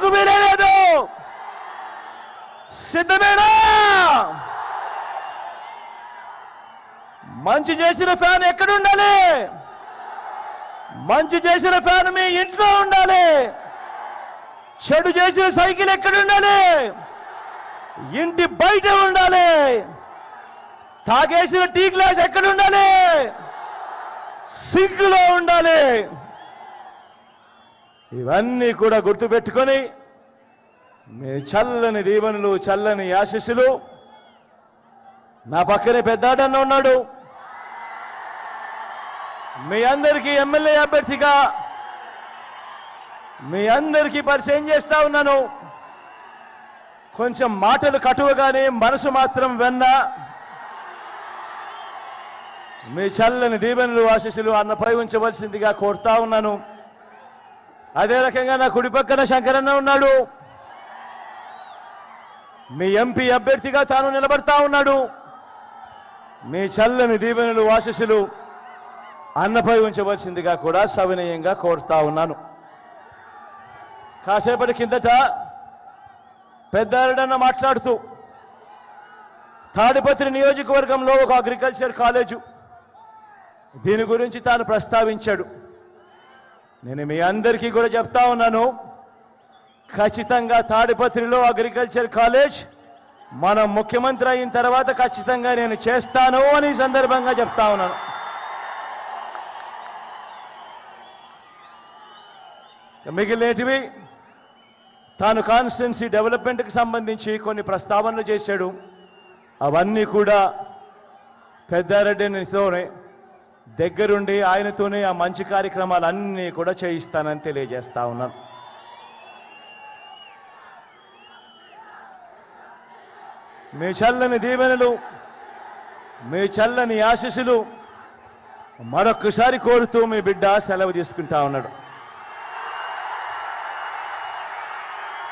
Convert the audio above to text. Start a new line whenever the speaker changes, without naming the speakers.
ఎందుకు వీలేదు? సిద్ధమేనా? మంచి చేసిన ఫ్యాన్ ఎక్కడ ఉండాలి? మంచి చేసిన ఫ్యాన్ మీ ఇంట్లో ఉండాలి. చెడు చేసిన సైకిల్ ఎక్కడ ఉండాలి? ఇంటి బయట ఉండాలి. తాగేసిన టీ గ్లాస్ ఎక్కడ ఉండాలి? సింక్లో ఉండాలి. ఇవన్నీ కూడా గుర్తుపెట్టుకొని మీ చల్లని దీవెనలు, చల్లని ఆశీస్సులు. నా పక్కనే పెద్దాడన్న ఉన్నాడు. మీ అందరికీ ఎమ్మెల్యే అభ్యర్థిగా మీ అందరికీ పరిచయం చేస్తా ఉన్నాను. కొంచెం మాటలు కటువగానే మనసు మాత్రం వెన్న. మీ చల్లని దీవెనలు, ఆశీస్సులు అన్నపై ఉంచవలసిందిగా కోరుతా ఉన్నాను. అదే రకంగా నా కుడి పక్కన శంకరన్న ఉన్నాడు. మీ ఎంపీ అభ్యర్థిగా తాను నిలబడతా ఉన్నాడు. మీ చల్లని దీవెనలు, ఆశీస్సులు అన్నపై ఉంచవలసిందిగా కూడా సవినయంగా కోరుతా ఉన్నాను. కాసేపటి కిందట పెద్దారెడ్డన్న మాట్లాడుతూ తాడిపత్రి నియోజకవర్గంలో ఒక అగ్రికల్చర్ కాలేజు, దీని గురించి తాను ప్రస్తావించాడు. నేను మీ అందరికీ కూడా చెప్తా ఉన్నాను, ఖచ్చితంగా తాడిపత్రిలో అగ్రికల్చర్ కాలేజ్ మన ముఖ్యమంత్రి అయిన తర్వాత ఖచ్చితంగా నేను చేస్తాను అని ఈ సందర్భంగా చెప్తా ఉన్నాను. మిగిలినటివి తాను కాన్స్టిట్యున్సీ డెవలప్మెంట్కి సంబంధించి కొన్ని ప్రస్తావనలు చేశాడు. అవన్నీ కూడా పెద్దారెడ్డితోనే దగ్గరుండి ఆయనతోనే ఆ మంచి కార్యక్రమాలన్నీ కూడా చేయిస్తానని తెలియజేస్తా ఉన్నాను. మీ చల్లని దీవెనలు, మీ చల్లని ఆశీస్సులు మరొక్కసారి కోరుతూ మీ బిడ్డ సెలవు తీసుకుంటా ఉన్నాడు.